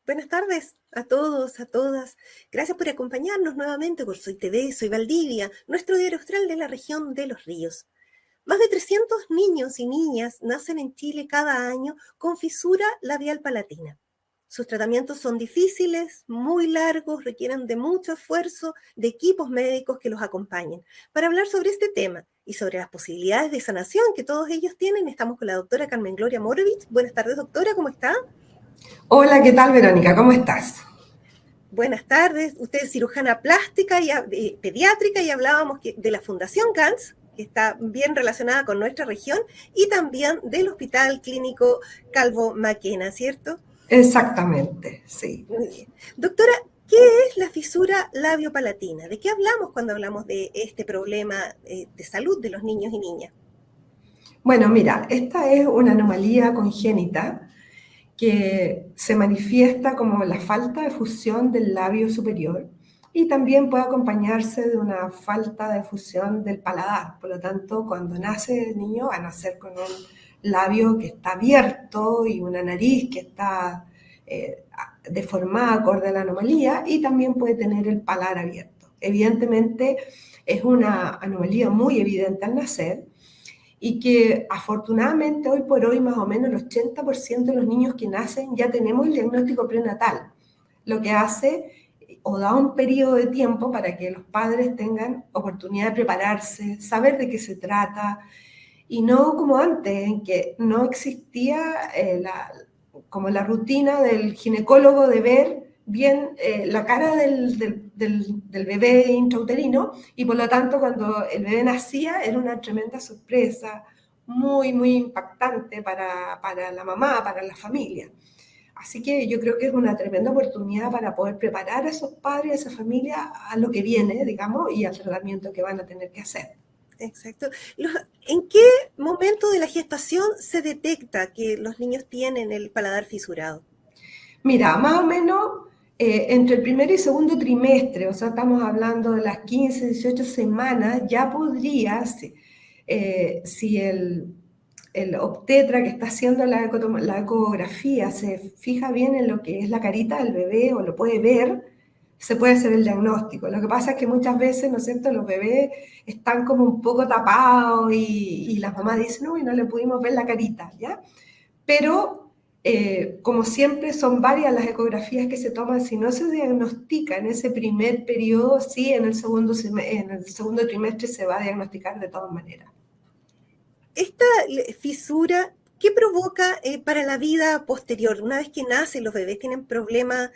Buenas tardes a todos, a todas. Gracias por acompañarnos nuevamente por Soy TV, Soy Valdivia, nuestro diario austral de la región de Los Ríos. Más de 300 niños y niñas nacen en Chile cada año con fisura labial palatina. Sus tratamientos son difíciles, muy largos, requieren de mucho esfuerzo, de equipos médicos que los acompañen. Para hablar sobre este tema y sobre las posibilidades de sanación que todos ellos tienen, estamos con la doctora Carmen Gloria Morovich. Buenas tardes, doctora, ¿cómo está? Hola, ¿qué tal, Verónica? ¿Cómo estás? Buenas tardes, usted es cirujana plástica y pediátrica y hablábamos de la Fundación Gantz, que está bien relacionada con nuestra región, y también del Hospital Clínico Calvo Maquena, ¿cierto? Exactamente, sí. Muy bien. Doctora, ¿qué es la fisura labiopalatina? ¿De qué hablamos cuando hablamos de este problema de salud de los niños y niñas? Bueno, mira, esta es una anomalía congénita que se manifiesta como la falta de fusión del labio superior y también puede acompañarse de una falta de fusión del paladar. Por lo tanto, cuando nace el niño va a nacer con un labio que está abierto y una nariz que está deformada acorde a la anomalía y también puede tener el paladar abierto. Evidentemente es una anomalía muy evidente al nacer y que afortunadamente hoy por hoy más o menos el 80% de los niños que nacen ya tenemos el diagnóstico prenatal, lo que hace o da un periodo de tiempo para que los padres tengan oportunidad de prepararse, saber de qué se trata, y no como antes, en que no existía como la rutina del ginecólogo de ver bien la cara del bebé intrauterino, y por lo tanto cuando el bebé nacía era una tremenda sorpresa, muy, muy impactante para la mamá, para la familia. Así que yo creo que es una tremenda oportunidad para poder preparar a esos padres, a esa familia, a lo que viene, digamos, y al tratamiento que van a tener que hacer. Exacto. ¿En qué momento de la gestación se detecta que los niños tienen el paladar fisurado? Mira, más o menos entre el primer y segundo trimestre, o sea, estamos hablando de las 15, 18 semanas, ya podría, si el obstetra que está haciendo la ecografía se fija bien en lo que es la carita del bebé o lo puede ver, se puede hacer el diagnóstico. Lo que pasa es que muchas veces, ¿no es cierto?, los bebés están como un poco tapados y las mamás dicen, uy, no le pudimos ver la carita, ¿ya? Pero, como siempre, son varias las ecografías que se toman. Si no se diagnostica en ese primer periodo, sí, en el segundo trimestre se va a diagnosticar de todas maneras. Esta fisura, ¿qué provoca para la vida posterior? Una vez que nacen los bebés, ¿tienen problemas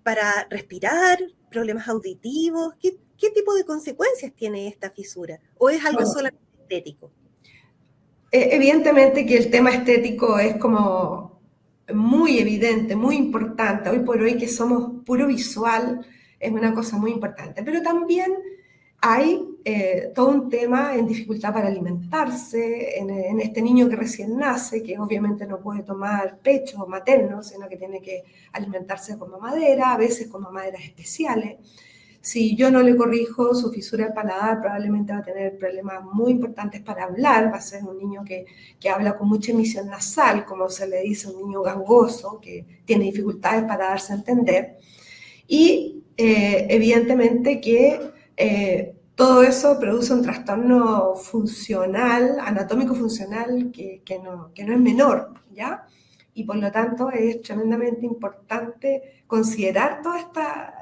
para respirar, problemas auditivos? ¿Qué tipo de consecuencias tiene esta fisura? ¿O es algo Bueno, solamente estético? evidentemente que el tema estético es como muy evidente, muy importante. Hoy por hoy que somos puro visual, es una cosa muy importante. Pero también hay todo un tema en dificultad para alimentarse, en este niño que recién nace, que obviamente no puede tomar pecho materno, sino que tiene que alimentarse con mamadera, a veces con mamaderas especiales. Si yo no le corrijo su fisura del paladar, probablemente va a tener problemas muy importantes para hablar, va a ser un niño que habla con mucha emisión nasal, como se le dice, un niño gangoso, que tiene dificultades para darse a entender. Y evidentemente que todo eso produce un trastorno funcional, anatómico funcional, que no es menor, ¿ya? Y por lo tanto es tremendamente importante considerar toda esta,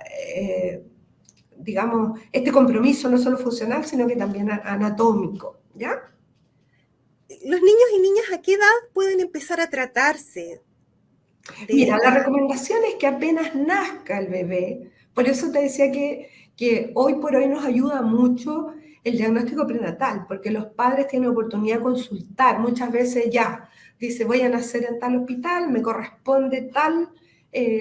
digamos, este compromiso no solo funcional, sino que también anatómico, ¿ya? ¿Los niños y niñas a qué edad pueden empezar a tratarse Mira, la de... recomendación es que apenas nazca el bebé, por eso te decía que hoy por hoy nos ayuda mucho el diagnóstico prenatal, porque los padres tienen oportunidad de consultar, muchas veces ya, dice, voy a nacer en tal hospital, me corresponde tal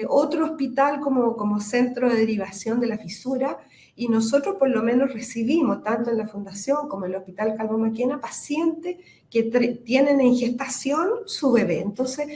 otro hospital como centro de derivación de la fisura, y nosotros por lo menos recibimos, tanto en la fundación como en el Hospital Calvo Maquena, pacientes que tienen en gestación su bebé. Entonces,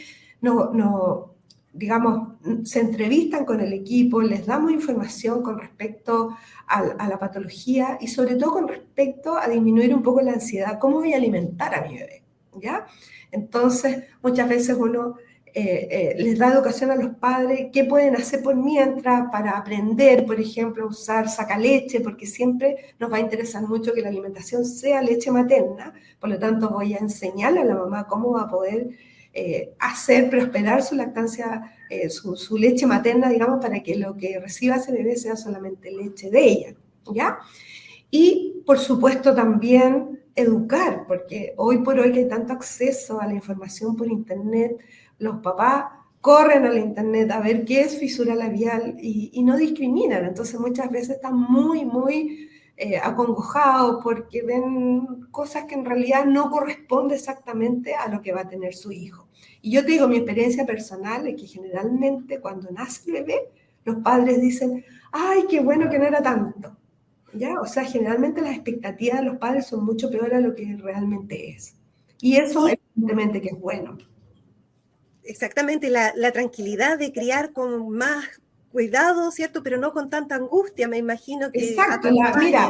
no, digamos, se entrevistan con el equipo, les damos información con respecto a la patología y sobre todo con respecto a disminuir un poco la ansiedad, cómo voy a alimentar a mi bebé, ¿ya? Entonces, muchas veces uno les da educación a los padres, qué pueden hacer por mientras para aprender, por ejemplo, a usar sacaleche, porque siempre nos va a interesar mucho que la alimentación sea leche materna, por lo tanto voy a enseñarle a la mamá cómo va a poder hacer prosperar su lactancia, su leche materna, digamos, para que lo que reciba ese bebé sea solamente leche de ella, ¿ya? Y, por supuesto, también educar, porque hoy por hoy que hay tanto acceso a la información por Internet, los papás corren a la Internet a ver qué es fisura labial y no discriminan. Entonces, muchas veces están muy acongojados porque ven cosas que en realidad no corresponden exactamente a lo que va a tener su hijo. Y yo te digo, mi experiencia personal es que generalmente cuando nace el bebé, los padres dicen, ay, qué bueno que no era tanto. ¿Ya? O sea, generalmente las expectativas de los padres son mucho peores a lo que realmente es. Y eso, Y evidentemente, que es bueno. exactamente, la tranquilidad de criar con más cuidado, ¿cierto? Pero no con tanta angustia, me imagino que Exacto. Mira,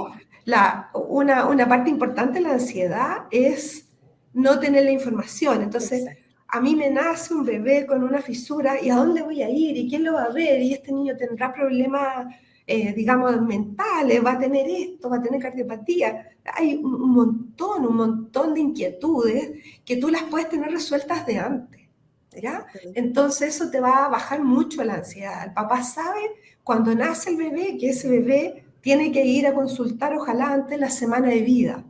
acompañe. una parte importante de la ansiedad es no tener la información. Entonces, Exacto. a mí me nace un bebé con una fisura y ¿a dónde voy a ir? ¿Y quién lo va a ver? Y este niño tendrá problemas, digamos, mentales, va a tener esto, va a tener cardiopatía. Hay un montón de inquietudes que tú las puedes tener resueltas de antes. ¿Ya? Exactamente. Entonces eso te va a bajar mucho la ansiedad. El papá sabe cuando nace el bebé que ese bebé tiene que ir a consultar ojalá antes de la semana de vida.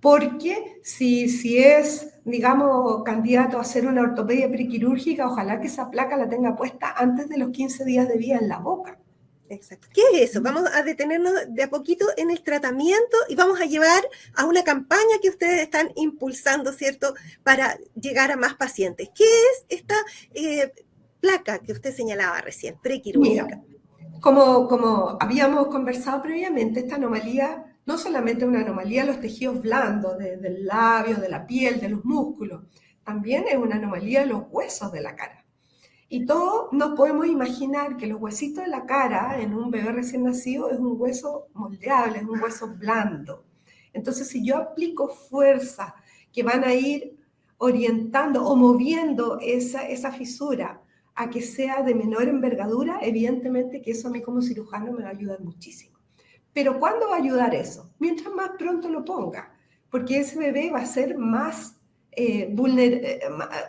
Porque si es, digamos, candidato a hacer una ortopedia prequirúrgica, ojalá que esa placa la tenga puesta antes de los 15 días de vida en la boca. Exacto. ¿Qué es eso? Vamos a detenernos de a poquito en el tratamiento y vamos a llevar a una campaña que ustedes están impulsando, ¿cierto? Para llegar a más pacientes. ¿Qué es esta placa que usted señalaba recién, prequirúrgica? Mira, como habíamos conversado previamente, esta anomalía no solamente es una anomalía de los tejidos blandos, del labio, de la piel, de los músculos, también es una anomalía de los huesos de la cara. Y todos nos podemos imaginar que los huesitos de la cara en un bebé recién nacido es un hueso moldeable, es un hueso blando. Entonces, si yo aplico fuerzas que van a ir orientando o moviendo esa fisura a que sea de menor envergadura, evidentemente que eso a mí como cirujano me va a ayudar muchísimo. Pero ¿cuándo va a ayudar eso? Mientras más pronto lo ponga, porque ese bebé va a ser más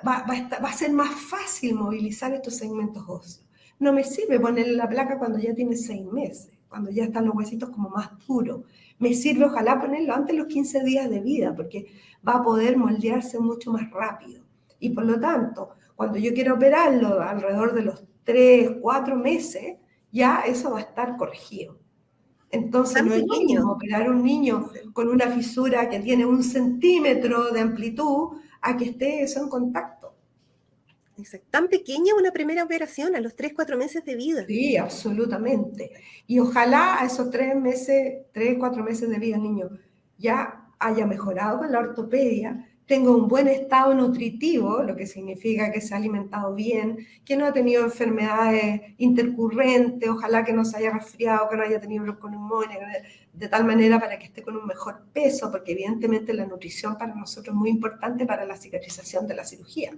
va a ser más fácil movilizar estos segmentos óseos. No me sirve ponerle la placa cuando ya tiene 6 meses, cuando ya están los huesitos como más duros. Me sirve ojalá ponerlo antes de los 15 días de vida, porque va a poder moldearse mucho más rápido. Y por lo tanto, cuando yo quiero operarlo alrededor de los 3, 4 meses, ya eso va a estar corregido. Entonces Tan no es lo pequeño. mismo operar a un niño con una fisura que tiene 1 centímetro de amplitud a que esté eso en contacto. Exacto. Tan pequeña una primera operación a los 3, 4 meses de vida. Sí, absolutamente. Y ojalá a esos 3 meses, 3, 4 meses de vida el niño ya haya mejorado con la ortopedia, tenga un buen estado nutritivo, lo que significa que se ha alimentado bien, que no ha tenido enfermedades intercurrentes, ojalá que no se haya resfriado, que no haya tenido bronconeumonía, de tal manera para que esté con un mejor peso, porque evidentemente la nutrición para nosotros es muy importante para la cicatrización de la cirugía.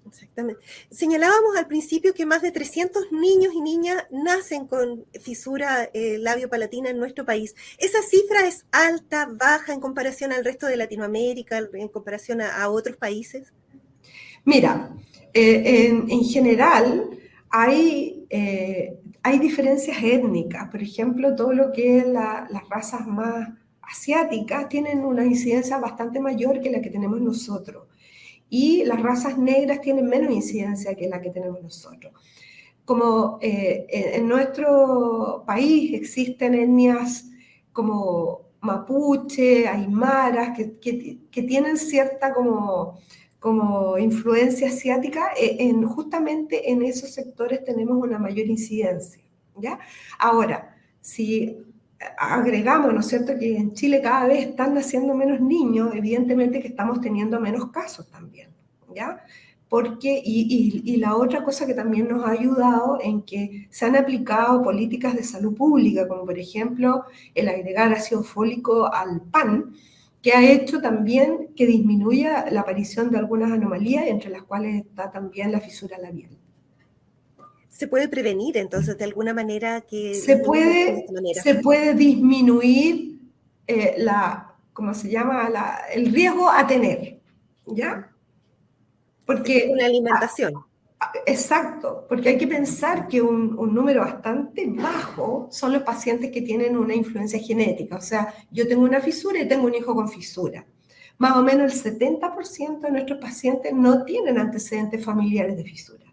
Exactamente. Señalábamos al principio que más de 300 niños y niñas nacen con fisura labio-palatina en nuestro país. ¿Esa cifra es alta, baja en comparación al resto de Latinoamérica, en comparación a otros países? Mira, en general hay diferencias étnicas. Por ejemplo, todo lo que es las razas más asiáticas tienen una incidencia bastante mayor que la que tenemos nosotros. Y las razas negras tienen menos incidencia que la que tenemos nosotros. Como en nuestro país existen etnias como mapuche, aymaras, que tienen cierta como influencia asiática, justamente en esos sectores tenemos una mayor incidencia, ¿ya? Ahora, si agregamos, ¿no es cierto?, que en Chile cada vez están naciendo menos niños, evidentemente que estamos teniendo menos casos también, ¿ya? Porque, y la otra cosa que también nos ha ayudado en que se han aplicado políticas de salud pública, como por ejemplo el agregar ácido fólico al pan, que ha hecho también que disminuya la aparición de algunas anomalías, entre las cuales está también la fisura labial. ¿Se puede prevenir entonces de alguna manera que los niños nazcan de esta manera? Se puede disminuir ¿cómo se llama? El riesgo a tener, ¿ya? Con la Porque, alimentación. exacto, porque hay que pensar que un número bastante bajo son los pacientes que tienen una influencia genética. O sea, yo tengo una fisura y tengo un hijo con fisura. Más o menos el 70% de nuestros pacientes no tienen antecedentes familiares de fisura.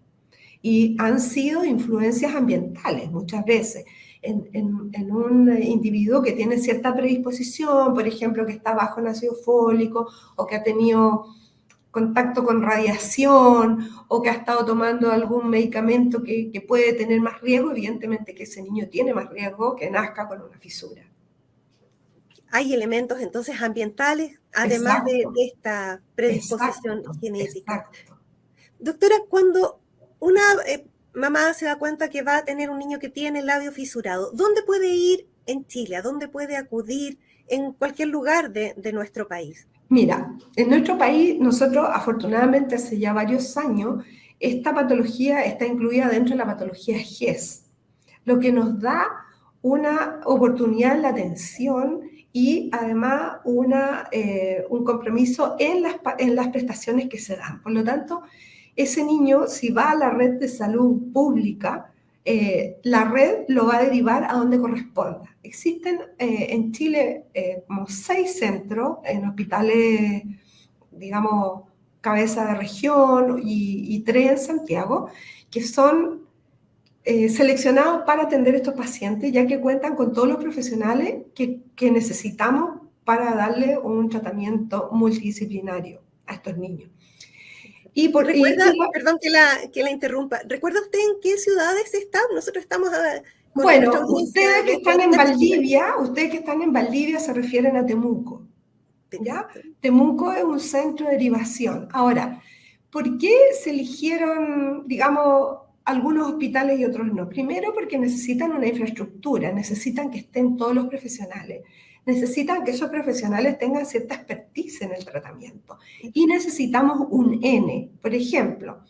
Y han sido influencias ambientales muchas veces. En un individuo que tiene cierta predisposición, por ejemplo, que está bajo en ácido fólico o que ha tenido contacto con radiación o que ha estado tomando algún medicamento que puede tener más riesgo, evidentemente que ese niño tiene más riesgo que nazca con una fisura. Hay elementos entonces ambientales, además de Exacto, esta predisposición exacto, genética. exacto. Doctora, cuando una mamá se da cuenta que va a tener un niño que tiene el labio fisurado, ¿dónde puede ir en Chile? ¿A dónde puede acudir en cualquier lugar de nuestro país? Mira, en nuestro país, nosotros afortunadamente hace ya varios años, esta patología está incluida dentro de la patología GES, lo que nos da una oportunidad en la atención y además un compromiso en las prestaciones que se dan. Por lo tanto, ese niño, si va a la red de salud pública, la red lo va a derivar a donde corresponda. Existen en Chile como 6 centros en hospitales, digamos, cabeza de región y 3 en Santiago, que son seleccionados para atender a estos pacientes, ya que cuentan con todos los profesionales que necesitamos para darle un tratamiento multidisciplinario a estos niños. Recuerda, perdón que la interrumpa, ¿recuerda usted en qué ciudades está? Nosotros estamos con nuestra Bueno, audiencia de Chile. ustedes que están en Valdivia se refieren a Temuco, ¿ya? Perfecto. Temuco es un centro de derivación. Ahora, ¿por qué se eligieron, digamos, algunos hospitales y otros no? Primero porque necesitan una infraestructura, necesitan que estén todos los profesionales, necesitan que esos profesionales tengan cierta expertise en el tratamiento y necesitamos un N. Por ejemplo,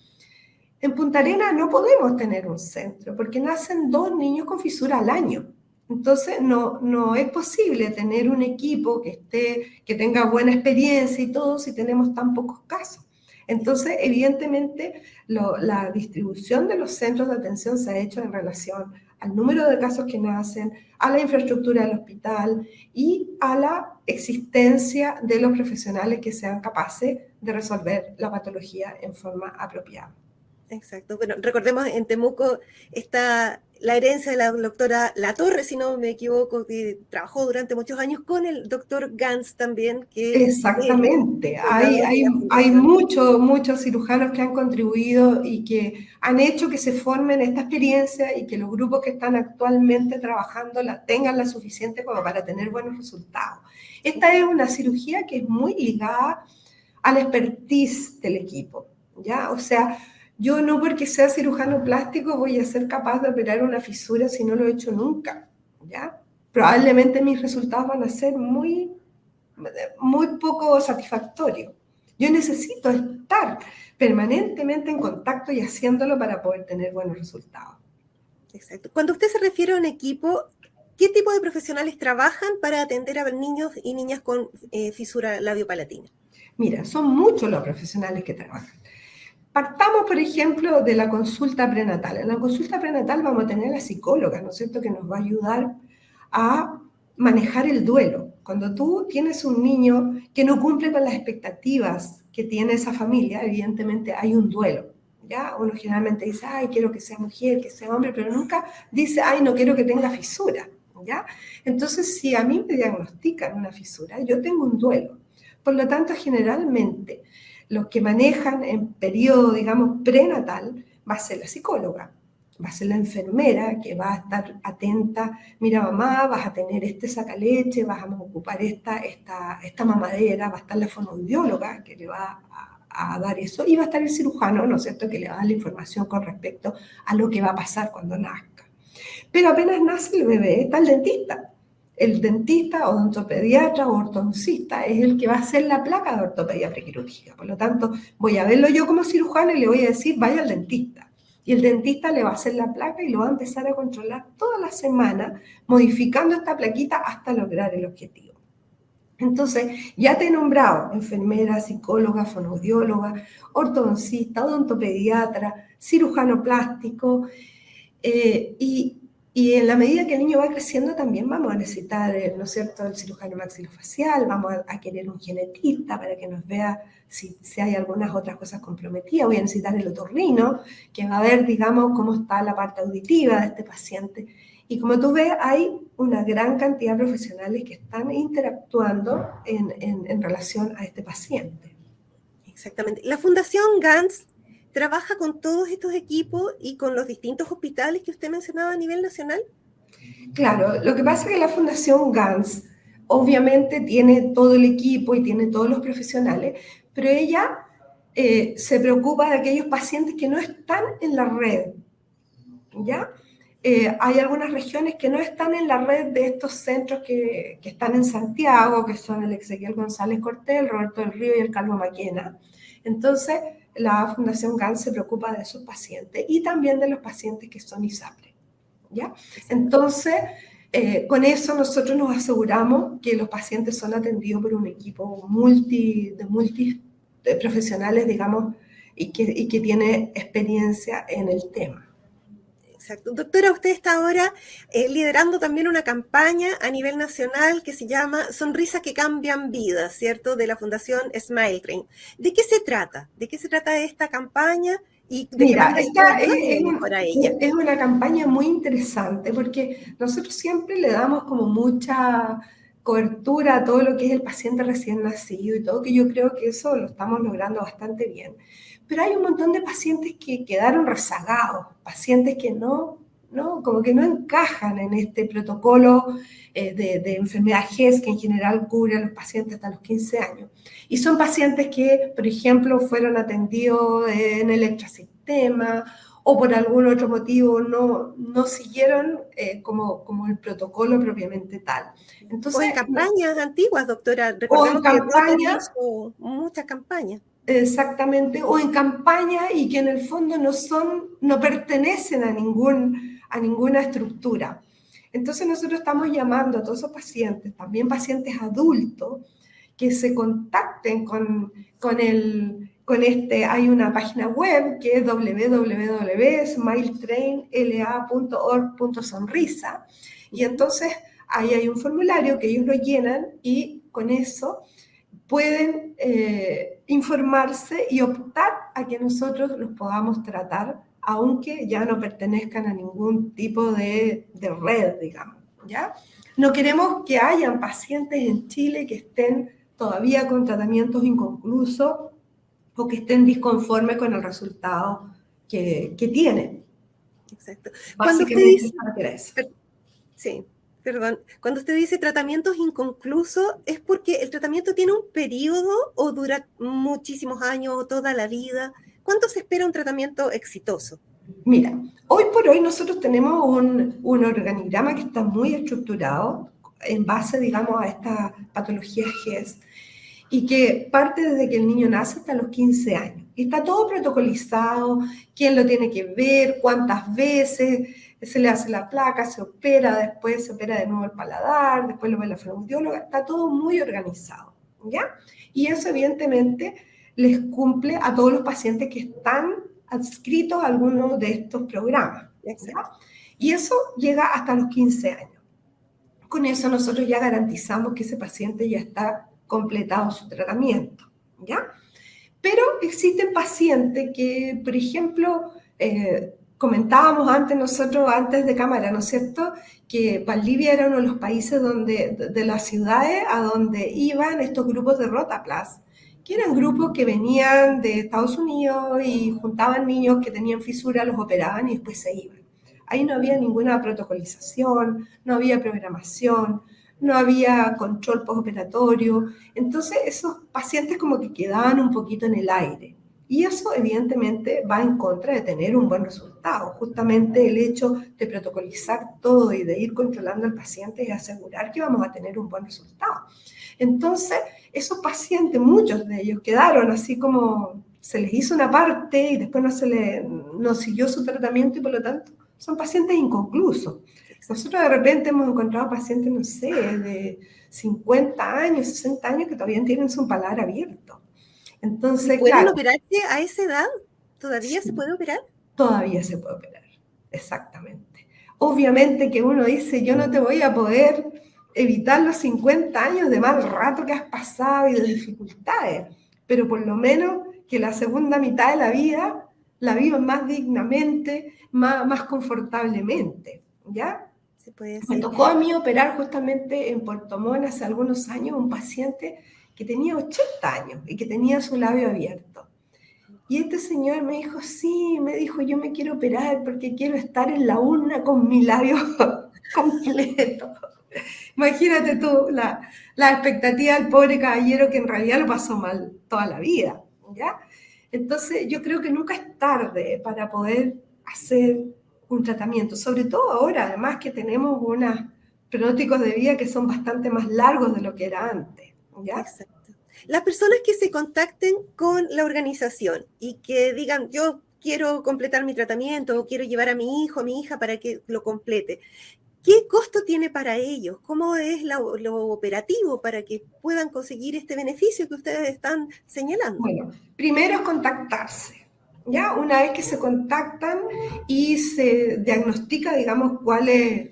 en Punta Arenas no podemos tener un centro porque nacen 2 niños con fisura al año. Entonces no es posible tener un equipo que tenga buena experiencia y todo si tenemos tan pocos casos. Entonces, evidentemente, la distribución de los centros de atención se ha hecho en relación al número de casos que nacen, a la infraestructura del hospital y a la existencia de los profesionales que sean capaces de resolver la patología en forma apropiada. Exacto. Bueno, recordemos, en Temuco está la herencia de la doctora Latorre, si no me equivoco, que trabajó durante muchos años con el doctor Gans también, que es Exactamente, fundador de la hay fundación. muchos cirujanos que han contribuido y que han hecho que se formen esta experiencia y que los grupos que están actualmente trabajando tengan la suficiente como para tener buenos resultados. Esta es una cirugía que es muy ligada al expertise del equipo, ¿ya? O sea, yo no porque sea cirujano plástico voy a ser capaz de operar una fisura si no lo he hecho nunca, ¿ya? Probablemente mis resultados van a ser muy poco satisfactorio. Yo necesito estar permanentemente en contacto y haciéndolo para poder tener buenos resultados. Exacto. Cuando usted se refiere a un equipo, ¿qué tipo de profesionales trabajan para atender a niños y niñas con fisura labiopalatina? Mira, son muchos los profesionales que trabajan. Partamos, por ejemplo, de la consulta prenatal. En la consulta prenatal vamos a tener a la psicóloga, ¿no es cierto?, que nos va a ayudar a manejar el duelo. Cuando tú tienes un niño que no cumple con las expectativas que tiene esa familia, evidentemente hay un duelo, ¿ya? Uno generalmente dice, ay, quiero que sea mujer, que sea hombre, pero nunca dice, ay, no quiero que tenga fisura, ¿ya? Entonces, si a mí me diagnostican una fisura, yo tengo un duelo. Por lo tanto, generalmente, los que manejan en periodo, digamos, prenatal, va a ser la psicóloga, va a ser la enfermera que va a estar atenta, mira mamá, vas a tener este sacaleche, vas a ocupar esta mamadera, va a estar la fonoaudióloga que le va a dar eso, y va a estar el cirujano, ¿no es cierto?, que le va a dar la información con respecto a lo que va a pasar cuando nazca. Pero apenas nace el bebé, está el dentista, el dentista, odontopediatra o ortodoncista es el que va a hacer la placa de ortopedia prequirúrgica. Por lo tanto, voy a verlo yo como cirujano y le voy a decir, vaya al dentista. Y el dentista le va a hacer la placa y lo va a empezar a controlar toda la semana, modificando esta plaquita hasta lograr el objetivo. Entonces, ya te he nombrado enfermera, psicóloga, fonoaudióloga, ortodoncista, odontopediatra, cirujano plástico, y en la medida que el niño va creciendo también vamos a necesitar, ¿no es cierto?, el cirujano maxilofacial, vamos a querer un genetista para que nos vea si hay algunas otras cosas comprometidas, voy a necesitar el otorrino, que va a ver, digamos, cómo está la parte auditiva de este paciente. Y como tú ves, hay una gran cantidad de profesionales que están interactuando en relación a este paciente. Exactamente. La Fundación GANS trabaja con todos estos equipos y con los distintos hospitales que usted mencionaba a nivel nacional. Claro, lo que pasa es que la Fundación GANS obviamente tiene todo el equipo y tiene todos los profesionales, pero ella se preocupa de aquellos pacientes que no están en la red, ¿ya? Hay algunas regiones que no están en la red de estos centros que están en Santiago, que son el Ezequiel González Cortés, el Roberto del Río y el Calvo Maquena. Entonces, la Fundación GANS se preocupa de esos pacientes y también de los pacientes que son ISAPRE, ¿ya? Entonces, con eso nosotros nos aseguramos que los pacientes son atendidos por un equipo de profesionales, digamos, y que tiene experiencia en el tema. Exacto. Doctora, usted está ahora liderando también una campaña a nivel nacional que se llama Sonrisas que cambian vidas, ¿cierto? De la Fundación Smile Train. ¿De qué se trata? ¿De qué se trata esta campaña? ¿Y de qué manera esta para ella? es una campaña muy interesante porque nosotros siempre le damos como mucha cobertura a todo lo que es el paciente recién nacido y todo, que yo creo que eso lo estamos logrando bastante bien. Pero hay un montón de pacientes que quedaron rezagados, pacientes que como que no encajan en este protocolo de enfermedad GES que en general cubre a los pacientes hasta los 15 años. Y son pacientes que, por ejemplo, fueron atendidos en el extrasistema o por algún otro motivo no siguieron como el protocolo propiamente tal. Entonces, o en campañas antiguas, doctora. Recordemos que Rotary hizo muchas campañas. Exactamente, o en campaña y que en el fondo no pertenecen a ninguna estructura. Entonces nosotros estamos llamando a todos esos pacientes, también pacientes adultos, que se contacten hay una página web que es www.smiletrainla.org.sonrisa, y entonces ahí hay un formulario que ellos lo llenan y con eso pueden informarse y optar a que nosotros los podamos tratar, aunque ya no pertenezcan a ningún tipo de red, digamos, ¿ya? No queremos que hayan pacientes en Chile que estén todavía con tratamientos inconclusos o que estén disconformes con el resultado que tienen. Exacto. Cuando usted dice... Sí. Perdón, cuando usted dice tratamientos inconclusos, ¿es porque el tratamiento tiene un periodo o dura muchísimos años o toda la vida? ¿Cuánto se espera un tratamiento exitoso? Mira, hoy por hoy nosotros tenemos un organigrama que está muy estructurado en base, digamos, a esta patología GES y que parte desde que el niño nace hasta los 15 años. Y está todo protocolizado, quién lo tiene que ver, cuántas veces se le hace la placa, se opera, después se opera de nuevo el paladar, después lo ve la fonoaudióloga, está todo muy organizado, ¿ya? Y eso evidentemente les cumple a todos los pacientes que están adscritos a alguno de estos programas, ¿ya? Y eso llega hasta los 15 años. Con eso nosotros ya garantizamos que ese paciente ya está completado su tratamiento, ¿ya? Pero existen pacientes que, por ejemplo, comentábamos antes de cámara, ¿no es cierto?, que Valdivia era uno de los países de las ciudades a donde iban estos grupos de Rotaplas, que eran grupos que venían de Estados Unidos y juntaban niños que tenían fisura, los operaban y después se iban. Ahí no había ninguna protocolización, no había programación, no había control postoperatorio. Entonces esos pacientes como que quedaban un poquito en el aire. Y eso evidentemente va en contra de tener un buen resultado. Justamente el hecho de protocolizar todo y de ir controlando al paciente es asegurar que vamos a tener un buen resultado. Entonces, esos pacientes, muchos de ellos quedaron así como se les hizo una parte y después no siguió su tratamiento y por lo tanto son pacientes inconclusos. Nosotros de repente hemos encontrado pacientes, no sé, de 50 años, 60 años que todavía tienen su paladar abierto. Entonces, ¿Y pueden claro, operarse a esa edad? ¿Todavía se sí, puede operar? todavía se puede operar, exactamente. Obviamente que uno dice, yo no te voy a poder evitar los 50 años de mal rato que has pasado y de dificultades, pero por lo menos que la segunda mitad de la vivas más dignamente, más confortablemente, ¿ya? Se puede Me decir. tocó a mí operar justamente en Puerto Montt hace algunos años un paciente que tenía 80 años y que tenía su labio abierto. Y este señor me dijo, sí, me dijo, yo me quiero operar porque quiero estar en la urna con mi labio completo. Imagínate tú la expectativa del pobre caballero que en realidad lo pasó mal toda la vida, ¿ya? Entonces yo creo que nunca es tarde para poder hacer un tratamiento, sobre todo ahora, además que tenemos unos pronósticos de vida que son bastante más largos de lo que era antes, ¿ya? Exacto. Las personas que se contacten con la organización y que digan, yo quiero completar mi tratamiento o quiero llevar a mi hijo, a mi hija para que lo complete, ¿qué costo tiene para ellos? ¿Cómo es lo operativo para que puedan conseguir este beneficio que ustedes están señalando? Bueno, primero es contactarse, ¿ya? Una vez que se contactan y se diagnostica, digamos, cuáles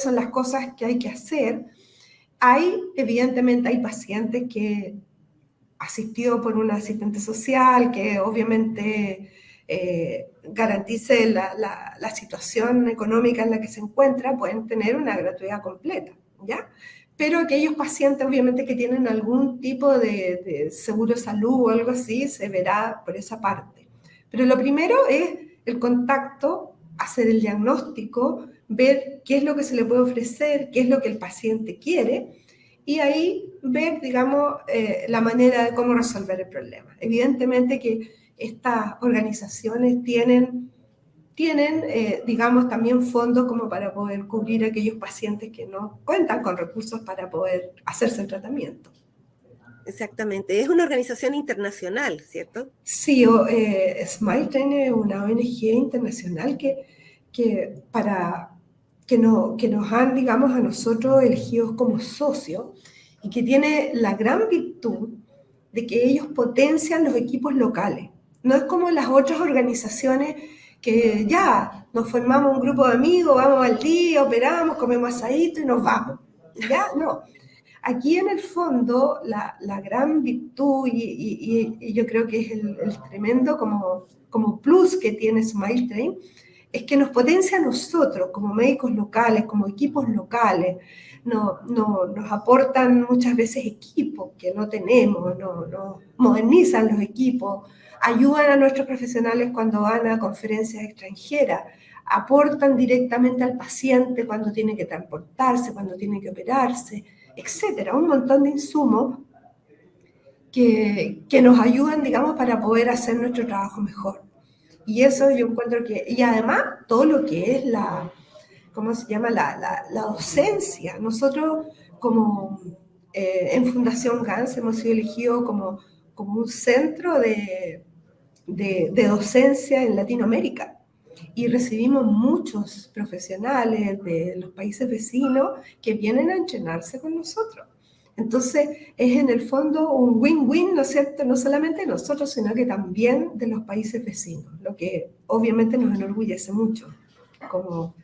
son las cosas que hay que hacer, evidentemente, hay pacientes que asistido por un asistente social que obviamente garantice la situación económica en la que se encuentra, pueden tener una gratuidad completa, ¿ya? Pero aquellos pacientes obviamente que tienen algún tipo de seguro de salud o algo así, se verá por esa parte. Pero lo primero es el contacto, hacer el diagnóstico, ver qué es lo que se le puede ofrecer, qué es lo que el paciente quiere, y ahí ver, digamos, la manera de cómo resolver el problema. Evidentemente que estas organizaciones tienen digamos, también fondos como para poder cubrir a aquellos pacientes que no cuentan con recursos para poder hacerse el tratamiento. Exactamente. Es una organización internacional, ¿cierto? Sí, Smile tiene una ONG internacional que nos han, digamos, a nosotros elegidos como socios y que tiene la gran virtud de que ellos potencian los equipos locales. No es como las otras organizaciones que ya nos formamos un grupo de amigos, vamos al día, operamos, comemos asadito y nos vamos. Ya, no. Aquí en el fondo la gran virtud y yo creo que es el tremendo como plus que tiene SmileTrain es que nos potencia a nosotros como médicos locales, como equipos locales, nos aportan muchas veces equipos que no tenemos, no modernizan los equipos, ayudan a nuestros profesionales cuando van a conferencias extranjeras, aportan directamente al paciente cuando tiene que transportarse, cuando tiene que operarse, etcétera, un montón de insumos que nos ayudan, digamos, para poder hacer nuestro trabajo mejor. Y eso yo encuentro y además todo lo que es ¿cómo se llama? La docencia. Nosotros como en Fundación GANS hemos sido elegidos como un centro de docencia en Latinoamérica y recibimos muchos profesionales de los países vecinos que vienen a entrenarse con nosotros. Entonces, es en el fondo un win-win, ¿no es cierto? No solamente de nosotros, sino que también de los países vecinos, lo que obviamente nos enorgullece mucho como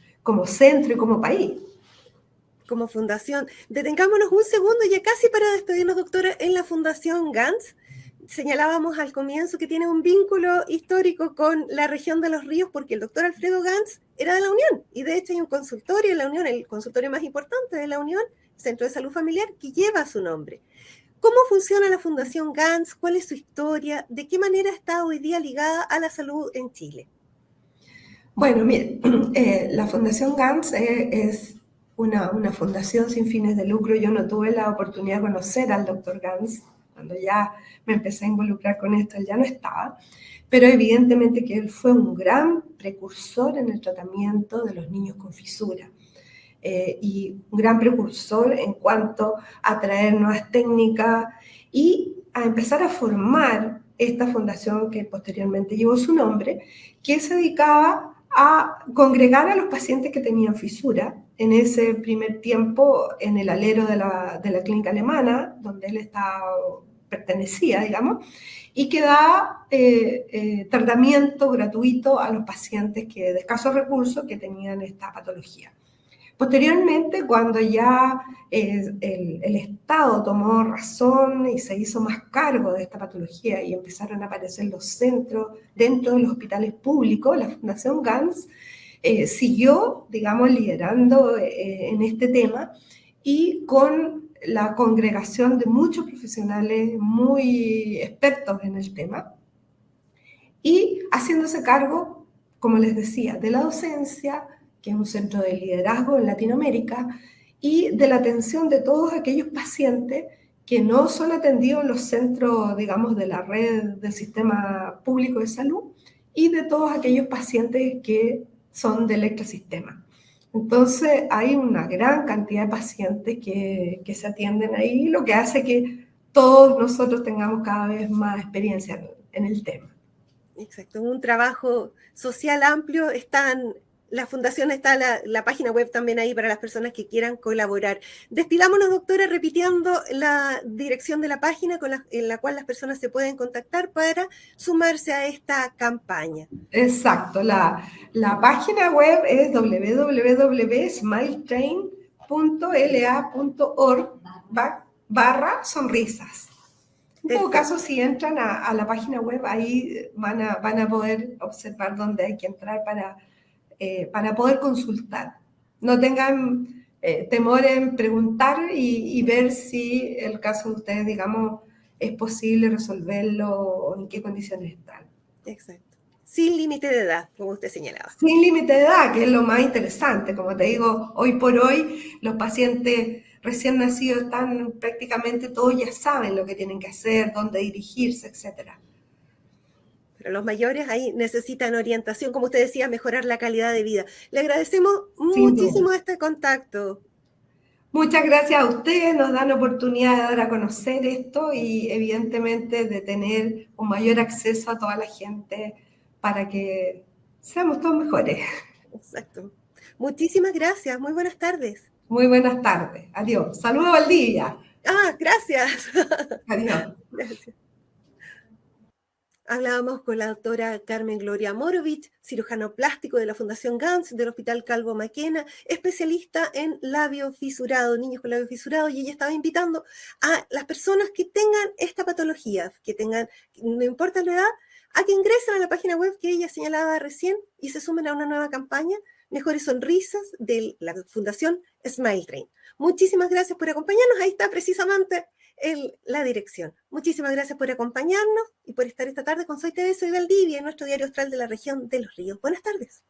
centro y como país. Como fundación. Detengámonos un segundo, ya casi para despedirnos, doctora, en la Fundación GANS. Señalábamos al comienzo que tiene un vínculo histórico con la región de los ríos porque el doctor Alfredo Gans era de la Unión y de hecho hay un consultorio en la Unión, el consultorio más importante de la Unión, Centro de Salud Familiar, que lleva su nombre. ¿Cómo funciona la Fundación GANS? ¿Cuál es su historia? ¿De qué manera está hoy día ligada a la salud en Chile? Bueno, mire, la Fundación GANS es una fundación sin fines de lucro. Yo no tuve la oportunidad de conocer al doctor Gans, Cuando ya me empecé a involucrar con esto, él ya no estaba, pero evidentemente que él fue un gran precursor en el tratamiento de los niños con fisura. Y un gran precursor en cuanto a traer nuevas técnicas y a empezar a formar esta fundación que posteriormente llevó su nombre, que se dedicaba a congregar a los pacientes que tenían fisura en ese primer tiempo en el alero de la clínica alemana, donde él pertenecía, digamos, y que da tratamiento gratuito a los pacientes de escasos recursos que tenían esta patología. Posteriormente, cuando ya el Estado tomó razón y se hizo más cargo de esta patología y empezaron a aparecer los centros dentro de los hospitales públicos, la Fundación Ganz siguió, digamos, liderando en este tema y con la congregación de muchos profesionales muy expertos en el tema y haciéndose cargo, como les decía, de la docencia, que es un centro de liderazgo en Latinoamérica, y de la atención de todos aquellos pacientes que no son atendidos en los centros, digamos, de la red del sistema público de salud, y de todos aquellos pacientes que son del extrasistema. Entonces, hay una gran cantidad de pacientes que se atienden ahí, lo que hace que todos nosotros tengamos cada vez más experiencia en el tema. Exacto, un trabajo social amplio. La fundación está, la página web también ahí para las personas que quieran colaborar. Despidámonos, doctora, repitiendo la dirección de la página en la cual las personas se pueden contactar para sumarse a esta campaña. Exacto, la página web es www.smiletrain.la.org/sonrisas. En todo caso, si entran a la página web, ahí van a poder observar dónde hay que entrar para poder consultar. No tengan temor en preguntar y ver si el caso de ustedes, digamos, es posible resolverlo o en qué condiciones están. Exacto. Sin límite de edad, como usted señalaba. Sin límite de edad, que es lo más interesante. Como te digo, hoy por hoy los pacientes recién nacidos están prácticamente todos ya saben lo que tienen que hacer, dónde dirigirse, etcétera. Pero los mayores ahí necesitan orientación, como usted decía, mejorar la calidad de vida. Le agradecemos muchísimo este contacto. Muchas gracias a ustedes, nos dan oportunidad de dar a conocer esto y evidentemente de tener un mayor acceso a toda la gente para que seamos todos mejores. Exacto. Muchísimas gracias, muy buenas tardes. Muy buenas tardes, adiós. Saludos, Valdivia. Gracias. Adiós. Gracias. Hablábamos con la doctora Carmen Gloria Morovich, cirujano plástico de la Fundación Ganz del Hospital Calvo Maquena, especialista en labio fisurado, niños con labio fisurado, y ella estaba invitando a las personas que tengan esta patología, no importa la edad, a que ingresen a la página web que ella señalaba recién y se sumen a una nueva campaña, Mejores Sonrisas, de la Fundación Smile Train. Muchísimas gracias por acompañarnos. Ahí está precisamente la dirección. Muchísimas gracias por acompañarnos y por estar esta tarde con Soy TV, Soy Valdivia, en nuestro diario austral de la región de Los Ríos. Buenas tardes.